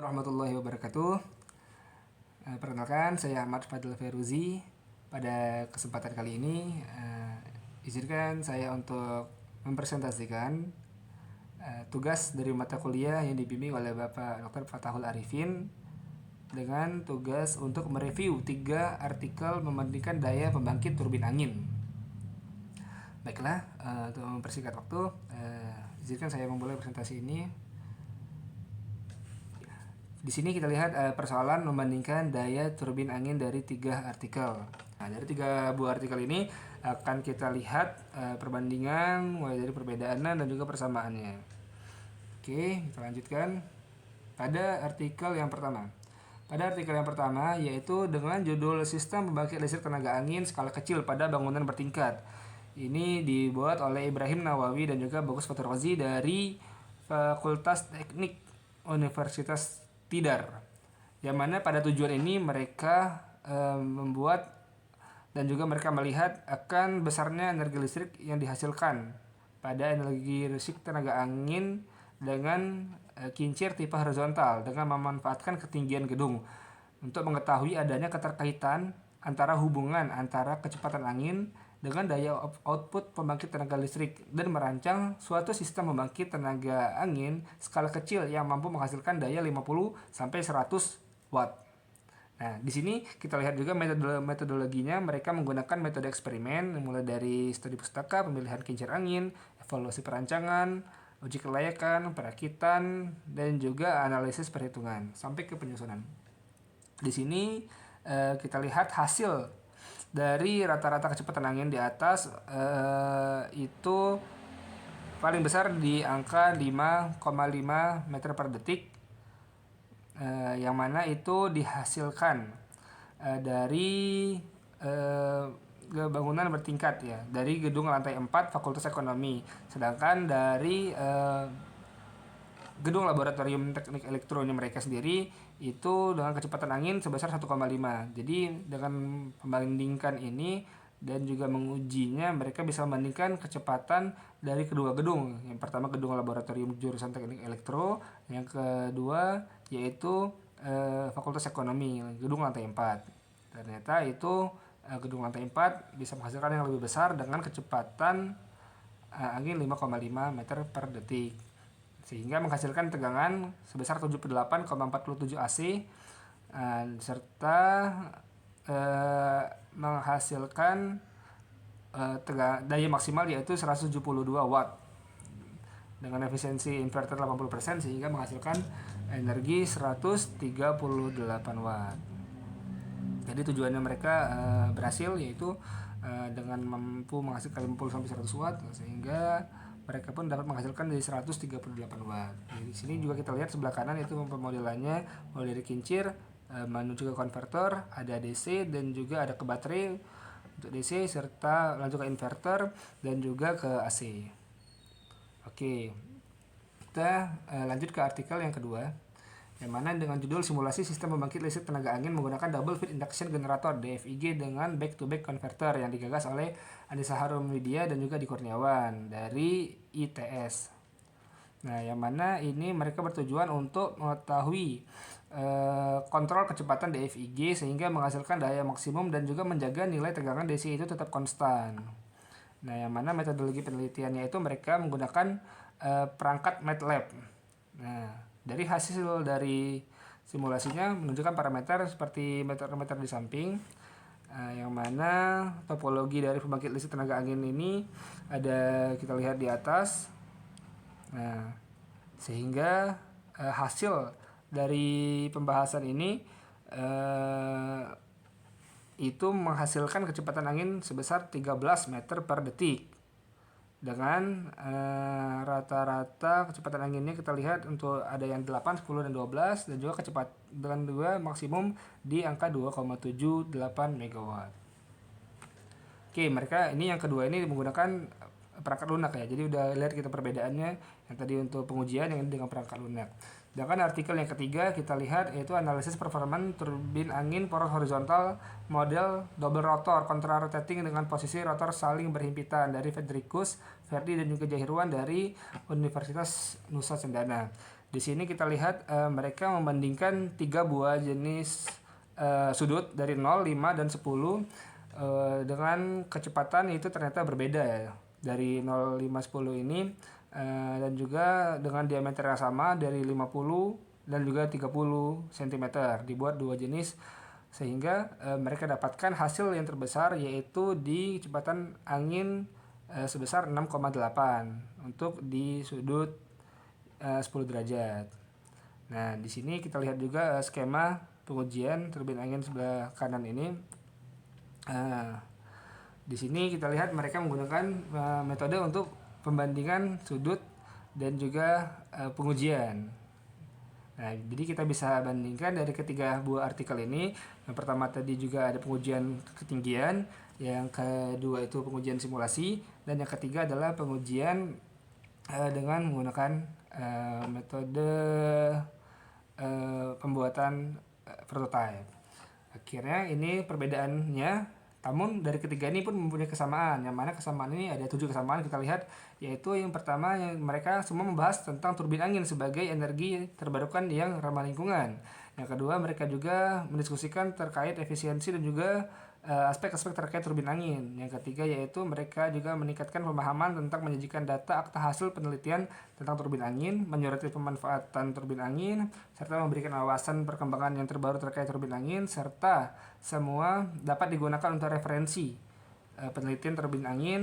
Warahmatullahi wabarakatuh. Perkenalkan, saya Ahmad Fadil Feruzi. Pada kesempatan kali ini, izinkan saya untuk mempresentasikan tugas dari mata kuliah yang dibimbing oleh Bapak Dr. Fatahul Arifin dengan tugas untuk mereview 3 artikel membandingkan daya pembangkit turbin angin. Baiklah, untuk mempersingkat waktu, izinkan saya memulai presentasi ini. Di sini kita lihat persoalan membandingkan daya turbin angin dari 3 artikel. Nah, dari 3 buah artikel ini akan kita lihat perbandingan mulai dari perbedaannya dan juga persamaannya. Oke, kita lanjutkan pada artikel yang pertama. Pada artikel yang pertama yaitu dengan judul Sistem Pembangkit Listrik Tenaga Angin Skala Kecil pada Bangunan Bertingkat. Ini dibuat oleh Ibrahim Nawawi dan juga Bagus Faturrozi dari Fakultas Teknik Universitas Tidar, yang mana pada tujuan ini mereka membuat dan juga mereka melihat akan besarnya energi listrik yang dihasilkan pada energi listrik tenaga angin dengan kincir tipe horizontal dengan memanfaatkan ketinggian gedung untuk mengetahui adanya keterkaitan antara hubungan antara kecepatan angin dengan daya output pembangkit tenaga listrik dan merancang suatu sistem pembangkit tenaga angin skala kecil yang mampu menghasilkan daya 50 sampai 100 watt. Nah, di sini kita lihat juga metodologinya. Mereka menggunakan metode eksperimen mulai dari studi pustaka, pemilihan kincir angin, evaluasi perancangan, uji kelayakan, perakitan, dan juga analisis perhitungan sampai ke penyusunan. Di sini kita lihat hasil dari rata-rata kecepatan angin di atas itu paling besar di angka 5,5 meter per detik, yang mana itu dihasilkan dari bangunan bertingkat ya, dari gedung lantai 4 Fakultas Ekonomi, sedangkan dari gedung laboratorium teknik elektronik mereka sendiri itu dengan kecepatan angin sebesar 1,5. Jadi dengan membandingkan ini dan juga mengujinya, mereka bisa membandingkan kecepatan dari kedua gedung. Yang pertama gedung laboratorium jurusan teknik elektro, yang kedua yaitu Fakultas Ekonomi, gedung lantai 4. Ternyata itu gedung lantai 4 bisa menghasilkan yang lebih besar dengan kecepatan angin 5,5 meter per detik, sehingga menghasilkan tegangan sebesar 78,47 AC serta menghasilkan daya maksimal yaitu 172 watt dengan efisiensi inverter 80%, sehingga menghasilkan energi 138 watt. Jadi tujuannya mereka berhasil, yaitu dengan mampu menghasilkan 50 sampai 100 watt, sehingga mereka pun dapat menghasilkan dari 138 watt. Di sini juga kita lihat sebelah kanan itu pemodelannya mulai dari kincir menuju ke konverter, ada DC dan juga ada ke baterai untuk DC, serta lanjut ke inverter dan juga ke AC. Oke, kita lanjut ke artikel yang kedua, yang mana dengan judul Simulasi Sistem Pembangkit Listrik Tenaga Angin Menggunakan Double Feed Induction Generator (DFIG) dengan Back-to-Back Converter, yang digagas oleh Anissa Harum-Lydia dan juga Di Kurniawan dari ITS. Nah, yang mana ini mereka bertujuan untuk mengetahui kontrol kecepatan DFIG sehingga menghasilkan daya maksimum dan juga menjaga nilai tegangan DC itu tetap konstan. Nah, yang mana metodologi penelitiannya itu mereka menggunakan perangkat MATLAB. Nah, dari hasil dari simulasinya menunjukkan parameter seperti meter-meter di samping, yang mana topologi dari pembangkit listrik tenaga angin ini ada kita lihat di atas. Nah, sehingga hasil dari pembahasan ini itu menghasilkan kecepatan angin sebesar 13 meter per detik dengan rata-rata kecepatan anginnya kita lihat untuk ada yang 8, 10, dan 12, dan juga dengan juga maksimum di angka 2,78 megawatt. Oke, mereka ini yang kedua ini menggunakan perangkat lunak ya. Jadi udah lihat kita perbedaannya, yang tadi untuk pengujian, yang ini dengan perangkat lunak. Sedangkan artikel yang ketiga kita lihat yaitu analisis performan turbin angin poros horizontal model double rotor kontra rotating dengan posisi rotor saling berhimpitan dari Fedricus, Verdi, dan juga Jahirwan dari Universitas Nusa Cendana. Di sini kita lihat mereka membandingkan 3 buah jenis sudut dari 0, 5, dan 10 dengan kecepatan itu ternyata berbeda ya. Dari 0, 5, 10 ini dan juga dengan diameter yang sama dari 50 dan juga 30 cm. Dibuat dua jenis sehingga mereka dapatkan hasil yang terbesar yaitu di kecepatan angin sebesar 6,8 untuk di sudut 10 derajat. Nah, di sini kita lihat juga skema pengujian turbin angin sebelah kanan ini. Di sini kita lihat mereka menggunakan metode untuk pembandingan sudut dan juga pengujian. Nah, jadi kita bisa bandingkan dari ketiga buah artikel ini. Yang pertama tadi juga ada pengujian ketinggian, yang kedua itu pengujian simulasi, dan yang ketiga adalah pengujian dengan menggunakan metode pembuatan prototype. Akhirnya ini perbedaannya, namun dari ketiga ini pun mempunyai kesamaan. Yang mana kesamaan ini ada 7 kesamaan kita lihat, yaitu yang pertama yang mereka semua membahas tentang turbin angin sebagai energi terbarukan yang ramah lingkungan. Yang kedua mereka juga mendiskusikan terkait efisiensi dan juga aspek-aspek terkait turbin angin. Yang ketiga yaitu mereka juga meningkatkan pemahaman tentang menyajikan data akta hasil penelitian tentang turbin angin, menyoroti pemanfaatan turbin angin, serta memberikan wawasan perkembangan yang terbaru terkait turbin angin, serta semua dapat digunakan untuk referensi penelitian turbin angin